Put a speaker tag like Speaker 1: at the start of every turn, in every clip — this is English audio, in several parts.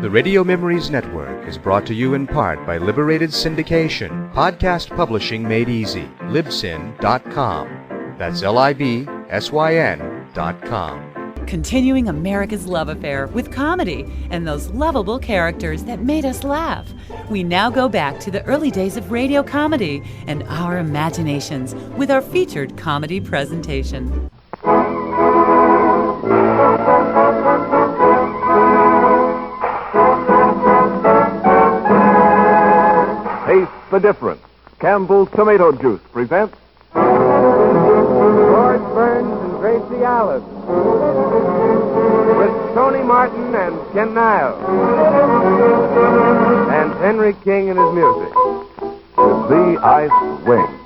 Speaker 1: The Radio Memories Network is brought to you in part by Liberated Syndication, podcast publishing made easy, libsyn.com. That's libsyn.com.
Speaker 2: Continuing America's love affair with comedy and those lovable characters that made us laugh. We now go back to the early days of radio comedy and our imaginations with our featured comedy presentation.
Speaker 3: Taste the difference. Campbell's Tomato Juice presents
Speaker 4: George Burns and Gracie Allen, with Tony Martin and Ken Niles, and Henry King and his music.
Speaker 3: The Sea Ice Wing.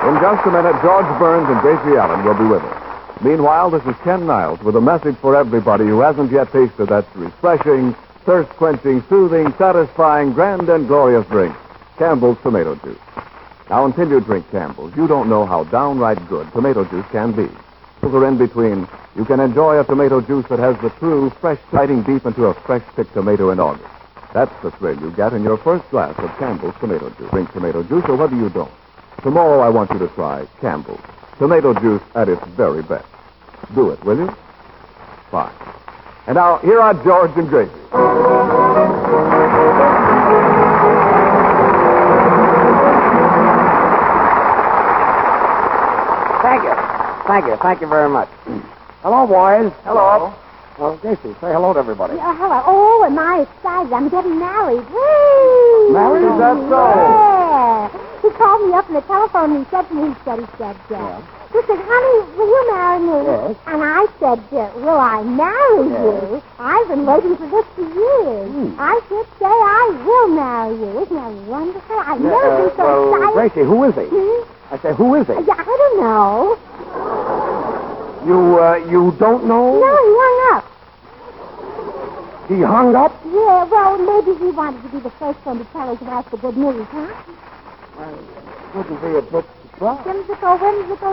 Speaker 3: In just a minute, George Burns and Gracie Allen will be with us. Meanwhile, this is Ken Niles with a message for everybody who hasn't yet tasted that refreshing, thirst-quenching, soothing, satisfying, grand and glorious drink, Campbell's Tomato Juice. Now, until you drink Campbell's, you don't know how downright good tomato juice can be. Or in between, you can enjoy a tomato juice that has the true, fresh, biting deep into a fresh-picked tomato in August. That's the thrill you get in your first glass of Campbell's Tomato Juice. Drink tomato juice or whether you don't. Tomorrow I want you to try Campbell's Tomato Juice at its very best. Do it, will you? Fine. And now, here are George and Gracie.
Speaker 5: Thank you very much. Hello, boys.
Speaker 4: Hello.
Speaker 5: Well, Gracie, say hello to everybody.
Speaker 6: Hello. Oh, am I excited. I'm getting married. Whee!
Speaker 5: Married? Is that so?
Speaker 6: Yeah. He called me up on the telephone and he said to me, he said, he said, honey, will you marry me?
Speaker 5: Yes.
Speaker 6: And I said, will I marry you? I've been waiting for this for years. I should say I will marry you. Isn't that wonderful? I've never been so excited.
Speaker 5: Gracie, who is he? I say, who is he?
Speaker 6: Yeah, I don't know.
Speaker 5: You don't know?
Speaker 6: No, he hung up.
Speaker 5: He hung up?
Speaker 6: Yeah, well, maybe he wanted to be the first one to tell us about the good news, huh?
Speaker 5: Well, wouldn't be a bit surprised.
Speaker 6: Whimsical,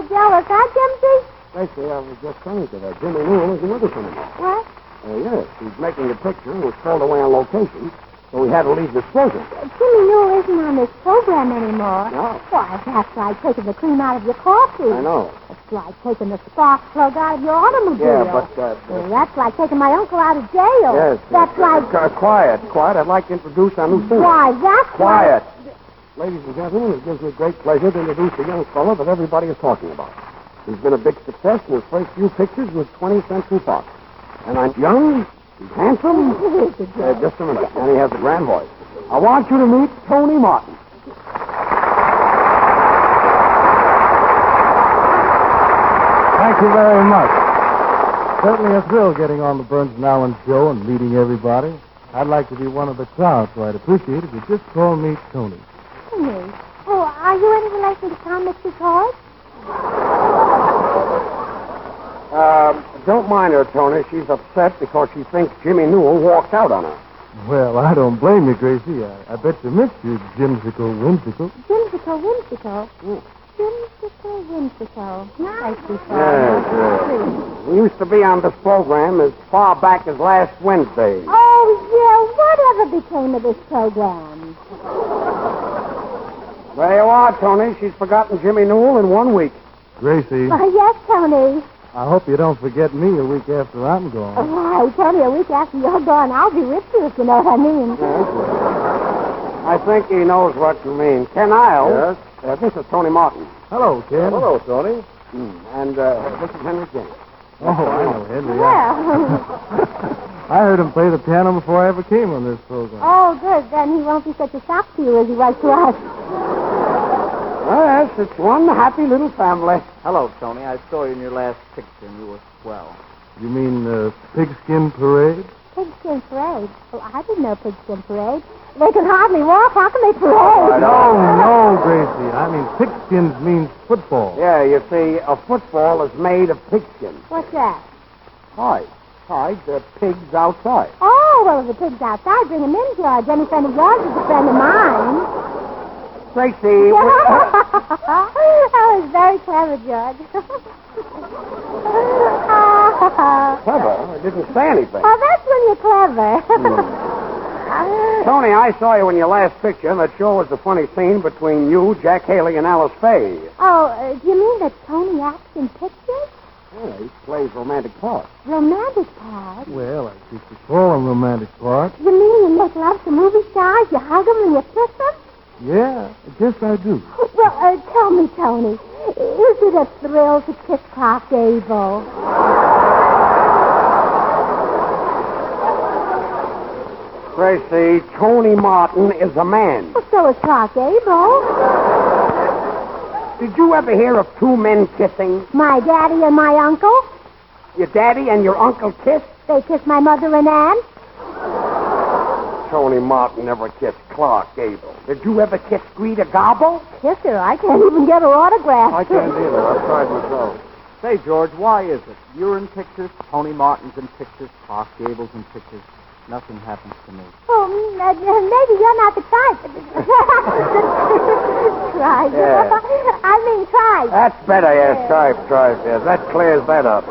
Speaker 6: jealous, huh, Jimsy?
Speaker 5: Gracie, I was just saying to that. Jimmy Newell is another cinema.
Speaker 6: What?
Speaker 5: Yes, he's making a picture and was called away on location, so we had to leave this program.
Speaker 6: Jimmy Newell isn't on this program anymore.
Speaker 5: No.
Speaker 6: Why, that's like taking the cream out of your coffee.
Speaker 5: I know.
Speaker 6: It's like taking the spark plug out of your automobile.
Speaker 5: Yeah, but...
Speaker 6: Well, that's like taking my uncle out of jail.
Speaker 5: Yes.
Speaker 6: That's like...
Speaker 5: Quiet. I'd like to introduce our new singer.
Speaker 6: Why, that's
Speaker 5: Quiet. Ladies and gentlemen, it gives me great pleasure to introduce a young fellow that everybody is talking about. He's been a big success in his first few pictures with 20th Century Fox. And I'm young, he's handsome. Just a minute. And he has a grand voice. I want you to meet Tony Martin.
Speaker 7: Thank you very much. Certainly a thrill getting on the Burns and Allen show and meeting everybody. I'd like to be one of the crowd, so I'd appreciate it if you just call me Tony.
Speaker 6: Tony? Oh, are you any relation to Tom McCord?
Speaker 5: Don't mind her, Tony. She's upset because she thinks Jimmy Newell walked out on her.
Speaker 7: Well, I don't blame you, Gracie. I bet you missed your Jimsicle Whimsicle.
Speaker 6: Whimsical, whimsical. Whimsical, whimsical. Nice before.
Speaker 5: Yes. We used to be on this program as far back as last Wednesday.
Speaker 6: Oh, yeah. Whatever became of this program?
Speaker 5: There you are, Tony. She's forgotten Jimmy Newell in 1 week.
Speaker 7: Gracie,
Speaker 6: Yes, Tony.
Speaker 7: I hope you don't forget me a week after I'm gone.
Speaker 6: Why, Tony, a week after you're gone, I'll be with you, if you know what I mean.
Speaker 5: I think he knows what you mean. Ken Isles. Yes? This is Tony Martin.
Speaker 7: Hello, Ken.
Speaker 3: Hello, Tony.
Speaker 5: And this is Henry James.
Speaker 7: Oh, I know Henry.
Speaker 6: Well,
Speaker 7: I heard him play the piano before I ever came on this program.
Speaker 6: oh, good. Then he won't be such a shock to you as he was to us.
Speaker 5: Yes, it's one happy little family.
Speaker 4: Hello, Tony. I saw you in your last picture, and you were swell.
Speaker 7: You mean Pigskin Parade?
Speaker 6: Pigskin Parade? Well, I didn't know Pigskin Parade. They can hardly walk. How can they parade?
Speaker 7: No, Gracie. I mean, pigskins means football.
Speaker 5: Yeah, you see, a football is made of pigskin.
Speaker 6: What's that?
Speaker 5: Hide. Hide the pigs outside.
Speaker 6: Oh, well, if the pig's outside, bring him in, George. Any friend of yours is a friend of mine.
Speaker 5: Gracie.
Speaker 6: That was very clever, George.
Speaker 5: Clever? I didn't say anything.
Speaker 6: Oh, that's when you're clever.
Speaker 5: Tony, I saw you in your last picture, and that sure was a funny scene between you, Jack Haley, and Alice Faye.
Speaker 6: Oh, do you mean that Tony acts in pictures?
Speaker 5: Yeah, he plays romantic parts.
Speaker 6: Romantic parts?
Speaker 7: Well, I think you call them romantic parts.
Speaker 6: You mean you make love to movie stars, you hug them, and you kiss them?
Speaker 7: Yeah, I guess I do.
Speaker 6: Well, tell me, Tony, is it a thrill to kiss Clark Gable?
Speaker 5: Gracie, Tony Martin is a man.
Speaker 6: Well, so is Clark Gable.
Speaker 5: Did you ever hear of two men kissing?
Speaker 6: My daddy and my uncle,
Speaker 5: Your daddy and your uncle kissed?
Speaker 6: they kiss my mother and aunt.
Speaker 5: Tony Martin never kissed Clark Gable. Did you ever kiss Greta Garbo?
Speaker 6: Kiss her. I can't even get her autograph.
Speaker 5: I can't either. I've tried myself.
Speaker 4: Say, George, why is it? You're in pictures, Tony Martin's in pictures, Clark Gable's in pictures. Nothing happens to me.
Speaker 6: Oh, maybe you're not the type. Try.
Speaker 5: Yeah.
Speaker 6: I mean, try.
Speaker 5: That's better, yes. Tripe, yes. That clears that up.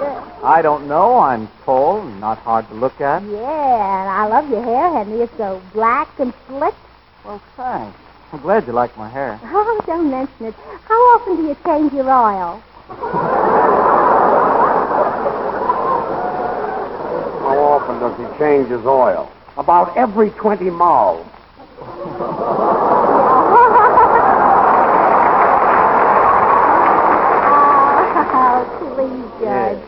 Speaker 4: I don't know. I'm tall and not hard to look at.
Speaker 6: Yeah, and I love your hair, Henry. It's so black and slick.
Speaker 4: Well, thanks. I'm glad you like my hair.
Speaker 6: Oh, don't mention it. How often do you change your oil?
Speaker 5: How often does he change his oil? About every 20 miles.
Speaker 6: Oh, please, Judge.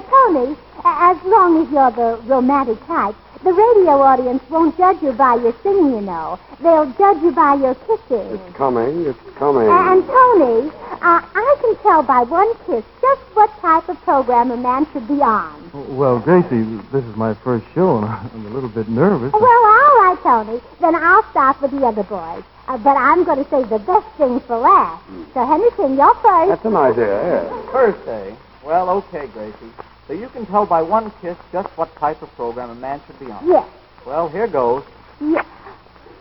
Speaker 6: Tony, as long as you're the romantic type, the radio audience won't judge you by your singing, you know. They'll judge you by your kissing.
Speaker 5: It's coming.
Speaker 6: And Tony, I can tell by one kiss just what type of program a man should be on.
Speaker 7: Well, Gracie, this is my first show, and I'm a little bit nervous.
Speaker 6: Well, all right, Tony. Then I'll start with the other boys. But I'm going to save the best things for last. So, Henry, sing your first.
Speaker 5: That's an idea, yeah.
Speaker 4: First, eh? Well, okay, Gracie. So you can tell by one kiss just what type of program a man should be on.
Speaker 6: Yes.
Speaker 4: Well, here goes.
Speaker 6: Yes.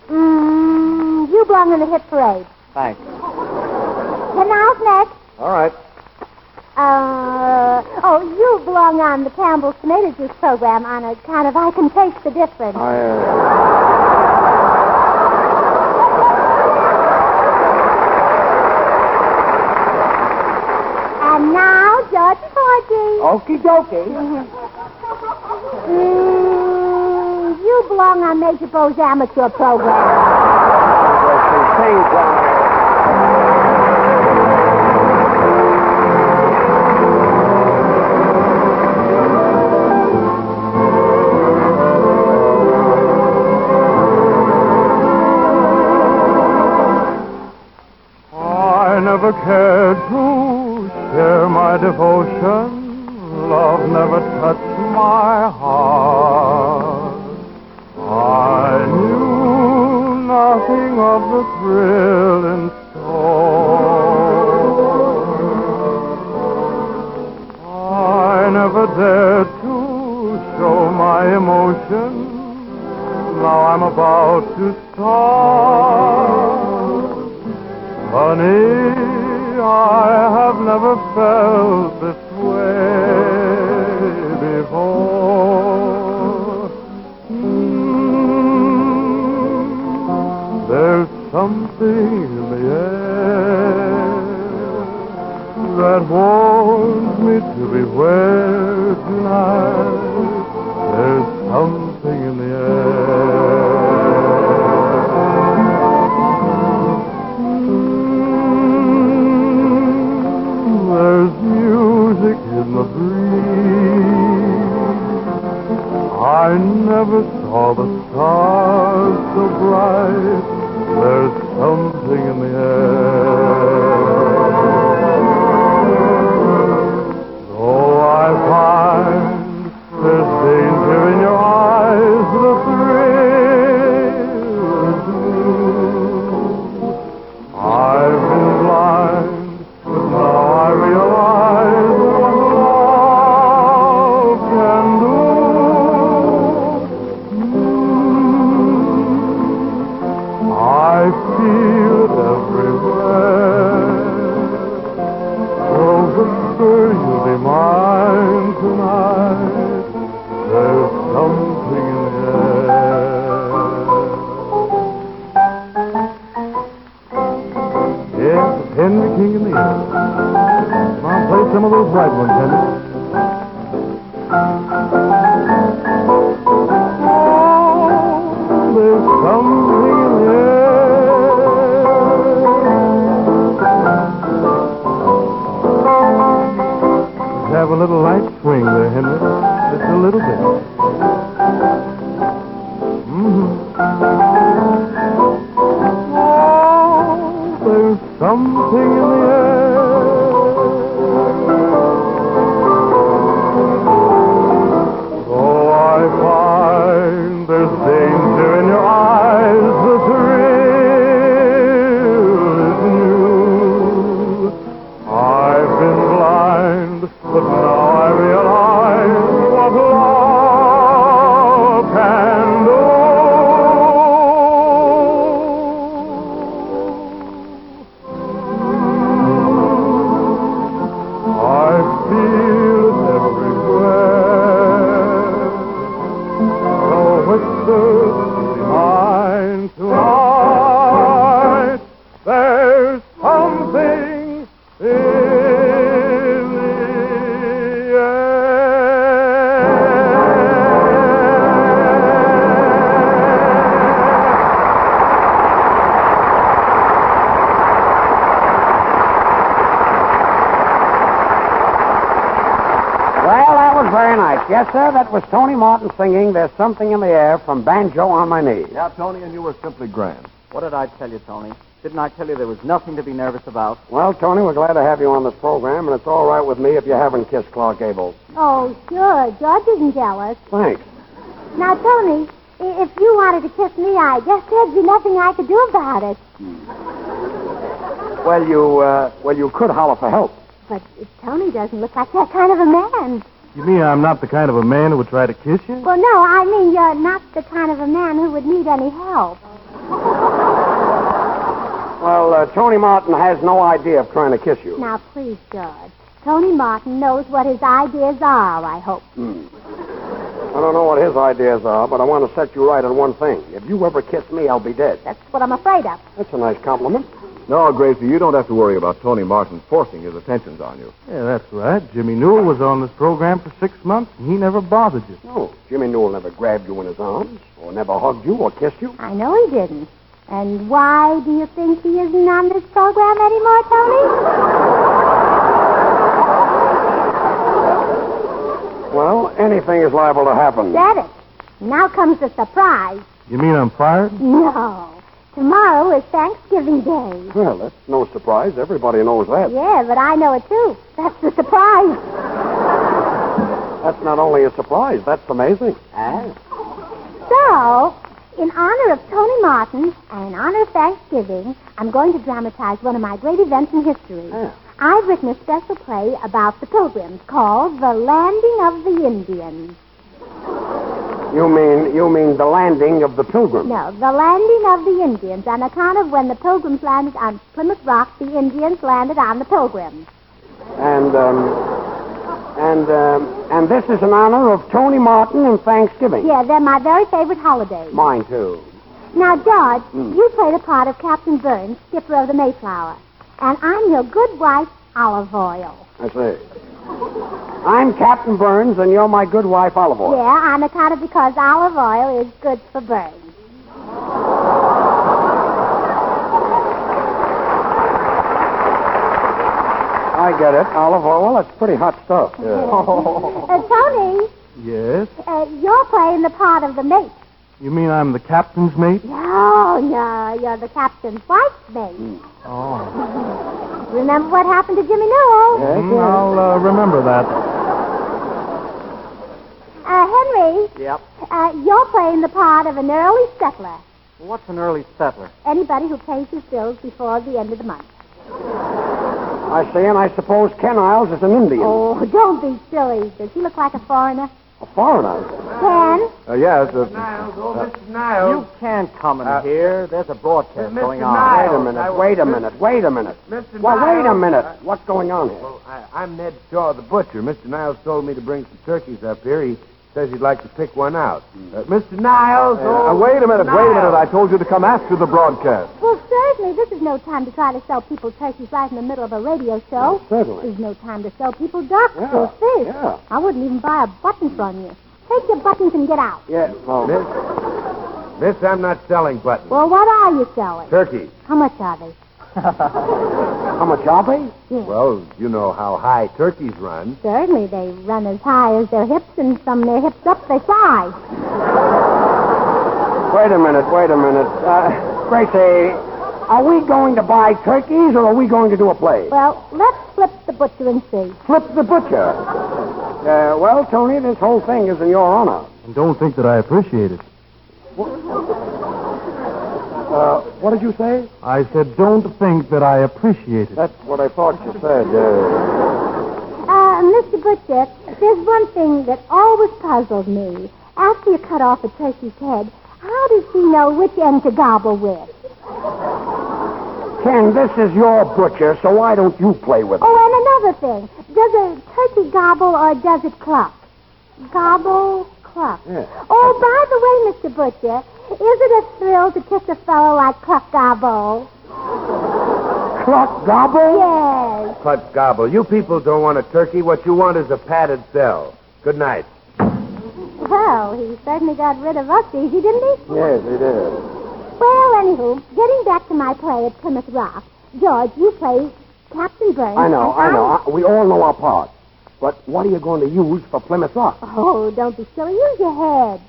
Speaker 6: You belong in the hit parade.
Speaker 4: Thanks.
Speaker 6: Then now's next.
Speaker 4: All right.
Speaker 6: You belong on the Campbell's Tomato Juice program on a kind of I can taste the difference. And now, George Porgy.
Speaker 5: Okie dokie.
Speaker 6: You belong on Major Bo's amateur program.
Speaker 7: I never cared to share my devotion. Love never touched my heart. I knew nothing of the thrill in store. I never dared to show my emotion, I'm about to start. Honey, I have never felt this way before. There's something in the air that warns me to beware tonight. There's something in the air. There's music in the breeze. I never saw the stars so bright. There's something in the air. Though I find there's danger in your eyes, the thrill is new. I've been blind, but now I realize what love can do. I feel it everywhere. So whisper you'll be mine tonight. There's something in the air. Yes, it's Henry King in the air. Come on, play some of those right ones, Henry. There's something in the air. Have a little light swing there, Henry. Just a little bit. Oh, there's something in the air. Oh, I find there's danger in your eyes. The thrill is new. I've been blind, but now I realize what love can do. I feel it everywhere. So whisper, be mine tonight. There's something in the
Speaker 5: Well, that was very nice. Yes, sir, that was Tony Martin singing There's Something in the Air from Banjo on My Knee.
Speaker 3: Yeah, Tony, and you were simply grand.
Speaker 4: What did I tell you, Tony? Didn't I tell you there was nothing to be nervous about?
Speaker 5: Well, Tony, we're glad to have you on this program, and it's all right with me if you haven't kissed Clark Gable.
Speaker 6: Oh, sure. George isn't jealous.
Speaker 5: Thanks.
Speaker 6: Now, Tony, if you wanted to kiss me, I guess there'd be nothing I could do about it.
Speaker 5: Well, you could holler for help.
Speaker 6: But Tony doesn't look like that kind of a man.
Speaker 7: You mean I'm not the kind of a man who would try to kiss you?
Speaker 6: Well, no, I mean you're not the kind of a man who would need any help.
Speaker 5: Well, Tony Martin has no idea of trying to kiss you.
Speaker 6: Now, please, George. Tony Martin knows what his ideas are, I hope.
Speaker 5: I don't know what his ideas are, but I want to set you right on one thing. If you ever kiss me, I'll be dead.
Speaker 6: That's what I'm afraid of.
Speaker 5: That's a nice compliment.
Speaker 3: No, Gracie, you don't have to worry about Tony Martin forcing his attentions on you.
Speaker 7: Yeah, that's right. Jimmy Newell was on this program for 6 months, and he never bothered you.
Speaker 5: No, Jimmy Newell never grabbed you in his arms, or never hugged you, or kissed you.
Speaker 6: I know he didn't. And why do you think he isn't on this program anymore, Tony?
Speaker 5: Well, anything is liable to happen.
Speaker 6: Said it. Now comes the surprise.
Speaker 7: You mean I'm fired?
Speaker 6: No. Tomorrow is Thanksgiving Day.
Speaker 5: Well, that's no surprise. Everybody knows that.
Speaker 6: Yeah, but I know it, too. That's the surprise.
Speaker 5: That's not only a surprise, that's amazing.
Speaker 6: So, in honor of Tony Martin and in honor of Thanksgiving, I'm going to dramatize one of my great events in history. I've written a special play about the Pilgrims called The Landing of the Indians.
Speaker 5: You mean the landing of the Pilgrims?
Speaker 6: No, the landing of the Indians on account of when the Pilgrims landed on Plymouth Rock, the Indians landed on the Pilgrims.
Speaker 5: And this is in honor of Tony Martin and Thanksgiving.
Speaker 6: Yeah, they're my very favorite holidays.
Speaker 5: Mine, too.
Speaker 6: Now, George, you play the part of Captain Burns, skipper of the Mayflower. And I'm your good wife, Olive Oil.
Speaker 5: I see. I'm Captain Burns, and you're my good wife, Olive Oil.
Speaker 6: Yeah, on account of because olive oil is good for burns.
Speaker 5: I get it. Olive oil, that's pretty hot stuff. Yeah.
Speaker 6: Tony,
Speaker 7: Yes?
Speaker 6: you're playing the part of the mate.
Speaker 7: You mean I'm the captain's mate?
Speaker 6: No, you're the captain's wife's mate.
Speaker 7: Oh.
Speaker 6: Remember what happened to Jimmy Newell?
Speaker 7: I'll remember that.
Speaker 6: Henry,
Speaker 4: Yep.
Speaker 6: you're playing the part of an early settler.
Speaker 4: What's an early settler?
Speaker 6: Anybody who pays his bills before the end of the month.
Speaker 5: I see, and I suppose Ken Isles is an Indian.
Speaker 6: Oh, don't be silly. Does he look like a foreigner?
Speaker 5: A foreigner.
Speaker 6: Ken?
Speaker 3: Yes.
Speaker 8: Mr. Niles.
Speaker 4: You can't come in here. There's a broadcast
Speaker 8: Mr.
Speaker 4: going on.
Speaker 8: Niles.
Speaker 5: Wait a minute. Wait a minute.
Speaker 8: Mr.
Speaker 5: Well, wait a
Speaker 8: Niles.
Speaker 5: minute. What's going on here?
Speaker 8: Well, I'm Ned Shaw, the butcher. Mr. Niles told me to bring some turkeys up here. He says he'd like to pick one out. Mr. Niles.
Speaker 3: Wait a minute.
Speaker 8: Niles.
Speaker 3: I told you to come after the broadcast.
Speaker 6: Well, certainly, this is no time to try to sell people turkeys right in the middle of a radio show.
Speaker 5: Certainly.
Speaker 6: There's no time to sell people ducks or
Speaker 5: Yeah,
Speaker 6: fish.
Speaker 5: yeah.
Speaker 6: I wouldn't even buy a button from you. Take your buttons and get out.
Speaker 5: Yeah. Oh.
Speaker 8: Miss, I'm not selling buttons.
Speaker 6: Well, what are you selling?
Speaker 8: Turkeys.
Speaker 6: How much are they?
Speaker 5: How much are they?
Speaker 6: Yeah.
Speaker 8: Well, you know how high turkeys run.
Speaker 6: Certainly, they run as high as their hips, and from their hips up, they fly.
Speaker 5: Wait a minute. Gracie, are we going to buy turkeys or are we going to do a play?
Speaker 6: Well, let's flip the butcher and see.
Speaker 5: Flip the butcher. Well, Tony, this whole thing is in your honor.
Speaker 7: And don't think that I appreciate it.
Speaker 5: What did you say?
Speaker 7: I said, don't think that I appreciate it.
Speaker 5: That's what I thought you said.
Speaker 6: Mr. Butcher, there's one thing that always puzzled me. After you cut off a turkey's head, how does he know which end to gobble with?
Speaker 5: Ken, this is your butcher, so why don't you play with it?
Speaker 6: Oh, and another thing. Does a turkey gobble or does it cluck? Gobble, cluck.
Speaker 5: Yeah.
Speaker 6: Oh, by the way, Mr. Butcher, is it a thrill to kiss a fellow like Cluck Gobble?
Speaker 5: Cluck gobble?
Speaker 6: Yes.
Speaker 8: Cluck gobble. You people don't want a turkey. What you want is a padded cell. Good night.
Speaker 6: Well, he certainly got rid of us easy, didn't he?
Speaker 5: Yes, he did.
Speaker 6: Well, anywho, getting back to my play at Plymouth Rock, George, you play Captain Burns.
Speaker 5: I know.
Speaker 6: and
Speaker 5: We all know our part. But what are you going to use for Plymouth Rock?
Speaker 6: Oh, don't be silly. Use your head.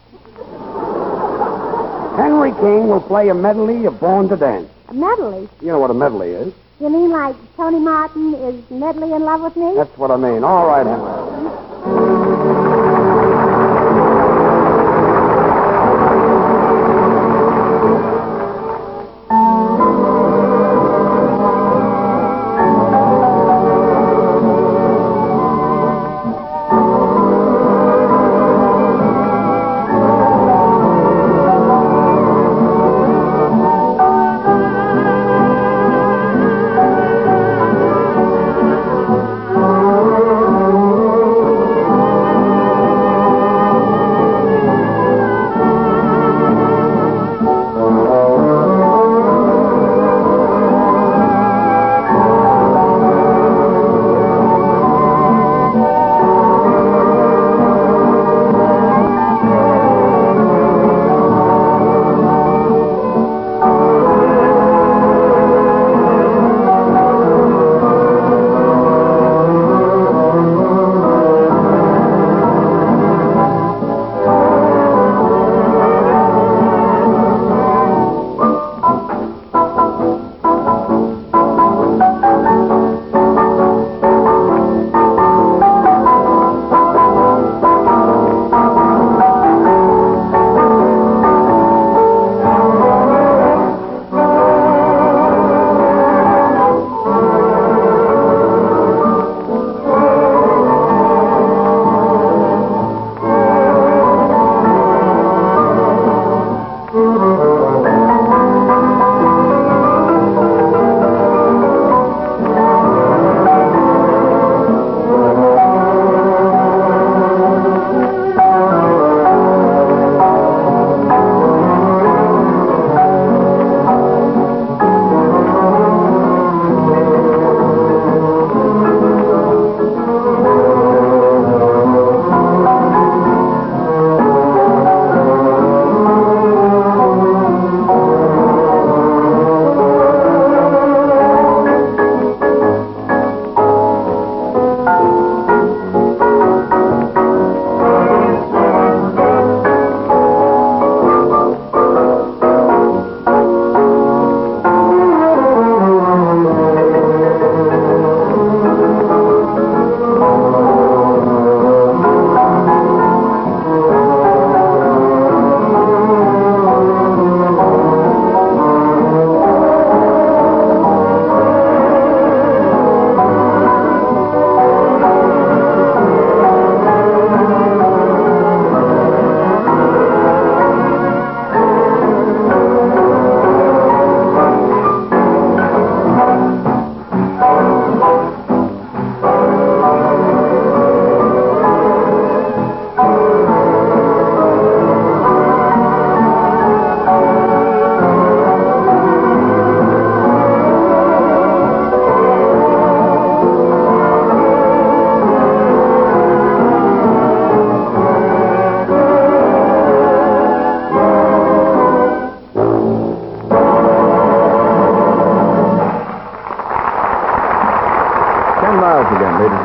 Speaker 5: Henry King will play a medley of Born to Dance.
Speaker 6: A medley.
Speaker 5: You know what a medley is.
Speaker 6: You mean like Tony Martin is medley in love with me?
Speaker 5: That's what I mean. All right, Henry.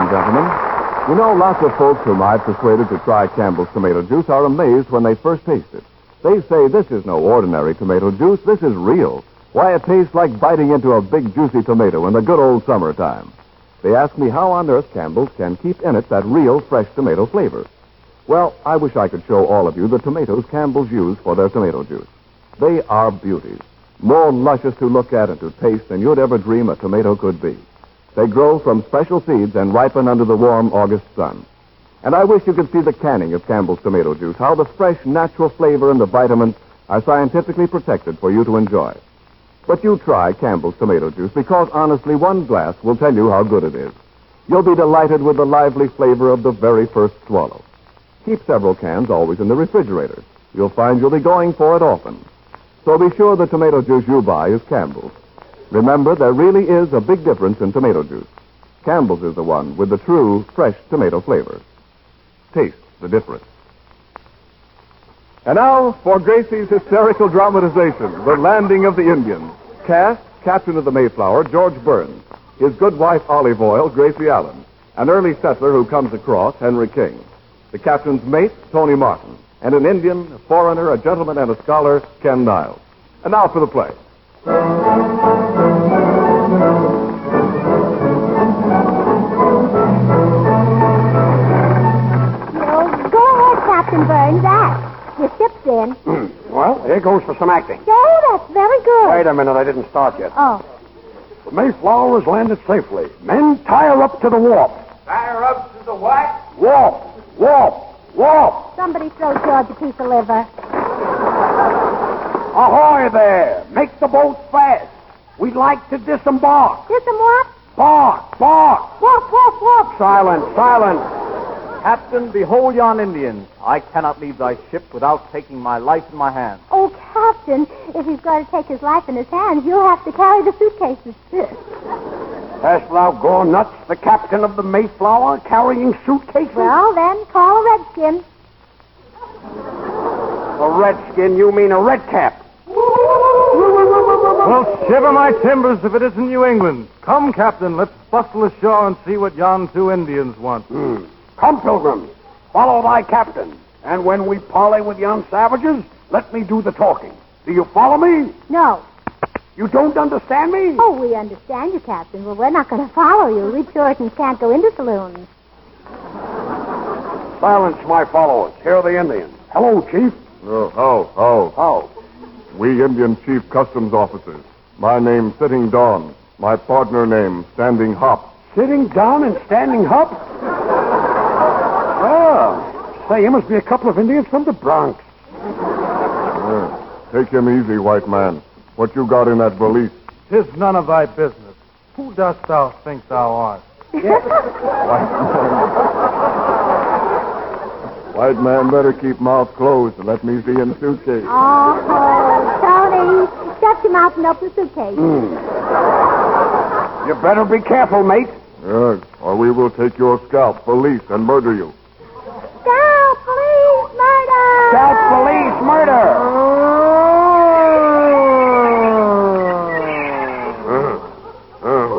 Speaker 3: and gentlemen. You know, lots of folks whom I've persuaded to try Campbell's tomato juice are amazed when they first taste it. They say this is no ordinary tomato juice. This is real. Why, it tastes like biting into a big, juicy tomato in the good old summertime. They ask me how on earth Campbell's can keep in it that real, fresh tomato flavor. Well, I wish I could show all of you the tomatoes Campbell's use for their tomato juice. They are beauties, more luscious to look at and to taste than you'd ever dream a tomato could be. They grow from special seeds and ripen under the warm August sun. And I wish you could see the canning of Campbell's tomato juice, how the fresh, natural flavor and the vitamins are scientifically protected for you to enjoy. But you try Campbell's tomato juice because, honestly, one glass will tell you how good it is. You'll be delighted with the lively flavor of the very first swallow. Keep several cans always in the refrigerator. You'll find you'll be going for it often. So be sure the tomato juice you buy is Campbell's. Remember, there really is a big difference in tomato juice. Campbell's is the one with the true, fresh tomato flavor. Taste the difference. And now for Gracie's hysterical dramatization, The Landing of the Indians. Cast, Captain of the Mayflower, George Burns. His good wife, Olive Oyl, Gracie Allen. An early settler who comes across, Henry King. The captain's mate, Tony Martin. And an Indian, a foreigner, a gentleman, and a scholar, Ken Niles. And now for the play.
Speaker 6: Go ahead, Captain Burns. Act. Your ship's in.
Speaker 5: Well, here goes for some acting.
Speaker 6: Oh, that's very good.
Speaker 5: Wait a minute, I didn't start yet.
Speaker 6: Oh.
Speaker 5: The Mayflower has landed safely. Men, tie her up to the warp.
Speaker 8: Tie her up to the what?
Speaker 5: Warp! Warp! Warp!
Speaker 6: Somebody throw George a piece of liver.
Speaker 5: Ahoy there! Make the boat fast. We'd like to disembark.
Speaker 6: What?
Speaker 5: Bark! Bark!
Speaker 6: Whoop, whoop, whoop.
Speaker 5: Silence! Silence!
Speaker 4: Captain, behold yon Indians. I cannot leave thy ship without taking my life in my hand.
Speaker 6: Oh, Captain, if he's going to take his life in his hands, you'll have to carry the suitcases.
Speaker 5: Hast thou gone nuts, the captain of the Mayflower, carrying suitcases?
Speaker 6: Well, then, call a redskin.
Speaker 5: A redskin? You mean a redcap?
Speaker 7: Well, shiver my timbers if it isn't New England. Come, Captain, let's bustle ashore and see what yon two Indians want.
Speaker 5: Come, pilgrims, follow thy captain. And when we parley with yon savages, let me do the talking. Do you follow me?
Speaker 6: No.
Speaker 5: You don't understand me?
Speaker 6: Oh, we understand you, Captain. Well, we're not going to follow you. We Puritans can't go into saloons.
Speaker 5: Silence, my followers. Here are the Indians. Hello, Chief.
Speaker 3: How? We Indian Chief Customs Officers. My name's Sitting Dawn. My partner name, Standing Hop.
Speaker 5: Sitting down and standing up? Say, you must be a couple of Indians from the Bronx.
Speaker 3: Take him easy, white man. What you got in that valise?
Speaker 7: 'Tis none of thy business. Who dost thou think thou art?
Speaker 3: White man better keep mouth closed and let me see him suitcase.
Speaker 6: Oh, Tony, shut your mouth and open the suitcase.
Speaker 5: You better be careful, mate.
Speaker 3: Yes, or we will take your scalp, police, and murder you.
Speaker 6: Scalp, police, murder!
Speaker 5: Scalp, police, murder!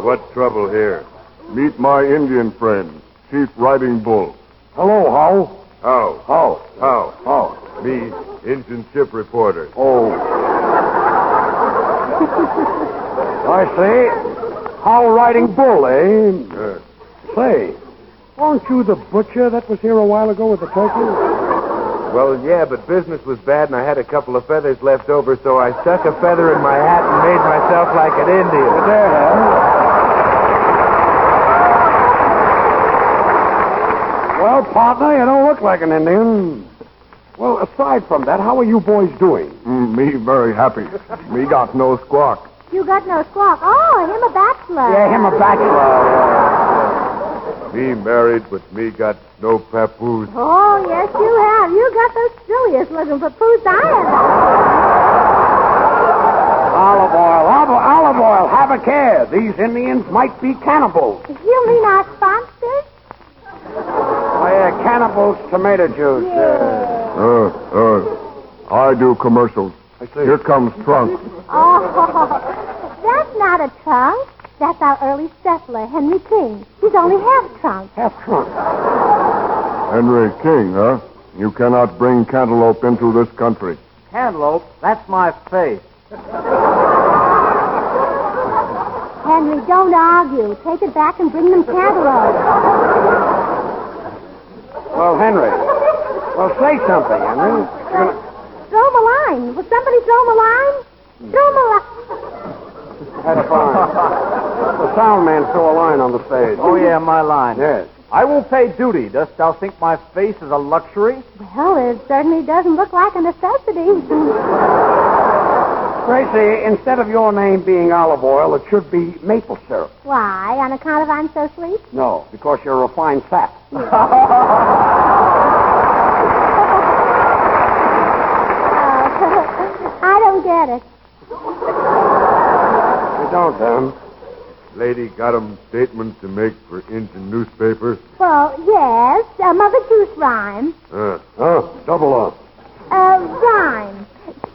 Speaker 3: What trouble here? Meet my Indian friend, Chief Riding Bull.
Speaker 5: Hello, How?
Speaker 3: How? Me, Indian ship reporter.
Speaker 5: Oh. I see. How Riding Bull, eh? Say, aren't you the butcher that was here a while ago with the turkey?
Speaker 8: Well, yeah, but business was bad and I had a couple of feathers left over, so I stuck a feather in my hat and made myself like an Indian.
Speaker 5: There. Well, partner, you don't look like an Indian. Well, aside from that, how are you boys doing?
Speaker 3: Me very happy. Me got no squawk.
Speaker 6: You got no squawk. Oh, him a bachelor.
Speaker 5: Yeah, him a bachelor.
Speaker 3: Me married, but me got no papoose.
Speaker 6: Oh, yes, you have. You got the silliest looking papoose I
Speaker 5: Olive oil, have a care. These Indians might be cannibals.
Speaker 6: ever. You mean our sponsors?
Speaker 5: Oh, yeah, cannibals, tomato juice.
Speaker 3: I do commercials.
Speaker 5: I see.
Speaker 3: Here comes Trunk.
Speaker 6: Oh, that's not a trunk. That's our early settler, Henry King. He's only half trunk.
Speaker 5: Half trunk.
Speaker 3: Henry King, huh? You cannot bring cantaloupe into this country.
Speaker 4: Cantaloupe, that's my face.
Speaker 6: Henry, don't argue. Take it back and bring them cantaloupe.
Speaker 5: Well, Henry. Well, say something, Henry.
Speaker 6: Throw him a line. Will somebody throw him a line? Throw him a line.
Speaker 5: That's fine. The sound man threw a line on the stage.
Speaker 4: Oh, yeah, my line.
Speaker 5: Yes.
Speaker 4: I will pay duty. Dost thou think my face is a luxury?
Speaker 6: Well, it certainly doesn't look like a necessity.
Speaker 5: Gracie, instead of your name being olive oil, it should be maple syrup.
Speaker 6: Why? On account of I'm so sweet?
Speaker 5: No, because you're a refined fat.
Speaker 6: I don't get it.
Speaker 5: You don't, then?
Speaker 3: Lady got 'em statements to make for Injun newspapers.
Speaker 6: Well, yes. Mother Goose rhyme.
Speaker 5: Double up.
Speaker 6: Rhyme.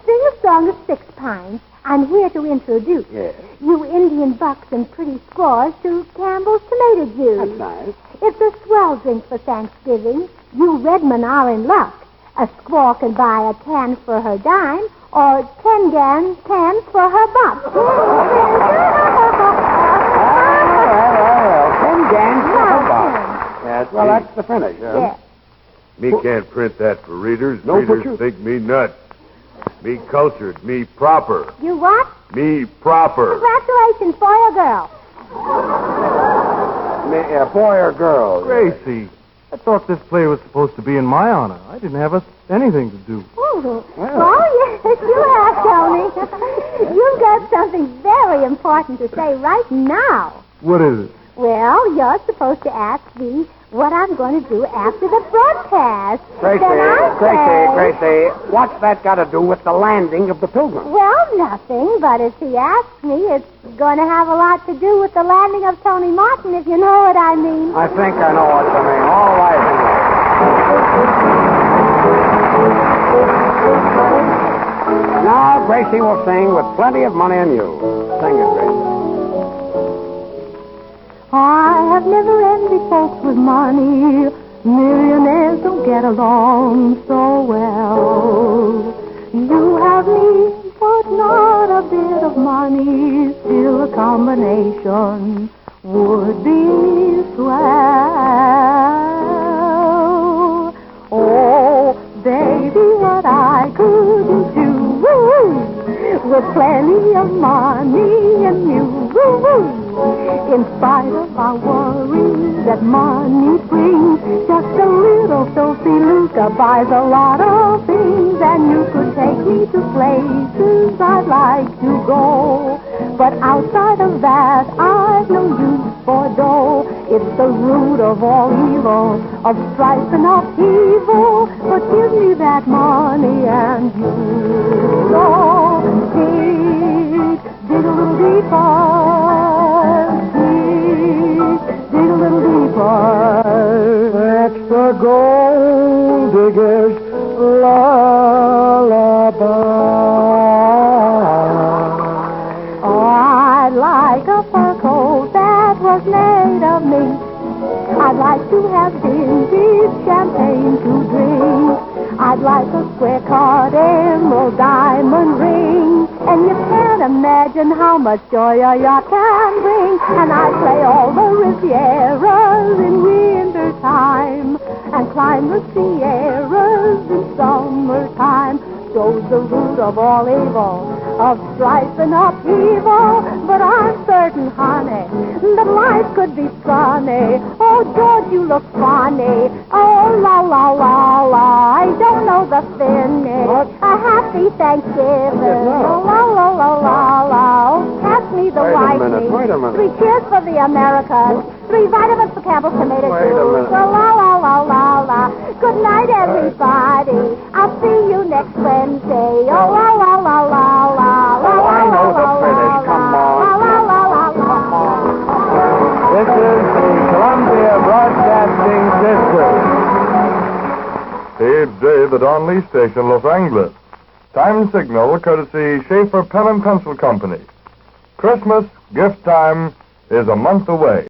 Speaker 6: Sing a song of 6 pints. I'm here to introduce
Speaker 5: Yes.
Speaker 6: you Indian bucks and pretty squaws to Campbell's tomato juice.
Speaker 5: That's nice.
Speaker 6: It's a swell drink for Thanksgiving. You Redmen are in luck. A squaw can buy a can for her dime or 10 cans for her buck.
Speaker 5: 10 gans for her buck. Yes, well, that's the finish, huh?
Speaker 6: Yes.
Speaker 3: Me can't print that for readers.
Speaker 5: No, but
Speaker 3: Readers
Speaker 5: you-
Speaker 3: think me nuts. Me cultured. Me proper.
Speaker 6: You what?
Speaker 3: Me proper.
Speaker 6: Congratulations, boy or girl.
Speaker 5: Boy or girl?
Speaker 7: Gracie, I thought this play was supposed to be in my honor. I didn't have anything to do.
Speaker 6: Oh, yes, you have, Tony. You've got something very important to say right now.
Speaker 7: What is it?
Speaker 6: Well, you're supposed to ask me what I'm going to do after the broadcast. Then I say-
Speaker 5: Gracie, what's that got to do with the landing of the Pilgrim?
Speaker 6: Well, nothing, but if he asks me, it's going to have a lot to do with the landing of Tony Martin, if you know what I mean.
Speaker 5: I think I know what you mean. All right, Henry. Now, Gracie will sing with plenty of money in you. Sing it, Gracie.
Speaker 6: I have never envied folks with money. Millionaires don't get along so well. You have me, but not a bit of money. Still a combination would be swell. Oh, baby, what I couldn't do with plenty of money and you. In spite of our worries that money brings, just a little Sophie Luca buys a lot of things, and you could take me to places I'd like to go. But outside of that, I've no use for dough. It's the root of all evil, of strife and upheaval. But give me that money and you go dig a little deeper. Dig a little deeper.
Speaker 7: That's the gold digger's lullaby.
Speaker 6: Oh, I'd like a fur coat that was made of mink. I'd like to have vintage champagne to drink. I'd like a square-cut emerald diamond ring. And you can't imagine how much joy a yacht can bring. And I'd play all the Rivieras in winter time and climb the Sierras in summertime. So's the root of all evil, of strife and upheaval. But I'm certain, honey, that life could be sunny. Oh, George, you look funny. Oh, la, la, la, la. I don't know the finish.
Speaker 5: What?
Speaker 6: A happy Thanksgiving. Oh, la, la, la, la, la. Oh, pass me the
Speaker 5: Wait a
Speaker 6: white
Speaker 5: minute,
Speaker 6: meat.
Speaker 5: wait a minute.
Speaker 6: 3 cheers for the Americans. 3 vitamins for Campbell's tomato
Speaker 5: Wait a
Speaker 6: juice.
Speaker 5: minute.
Speaker 6: Oh, la, la, la, la, la. Good night, everybody. I'll see you next Wednesday. Oh, la, la, la, la, la.
Speaker 5: Oh, I know the finish. Come on.
Speaker 6: La, la, la, la, la.
Speaker 7: This is the Columbia Broadcasting System. It's Dave, the Don Lee Station, Los Angeles. Time signal, courtesy Schaefer Pen and Pencil Company. Christmas, gift time,
Speaker 9: is a month away.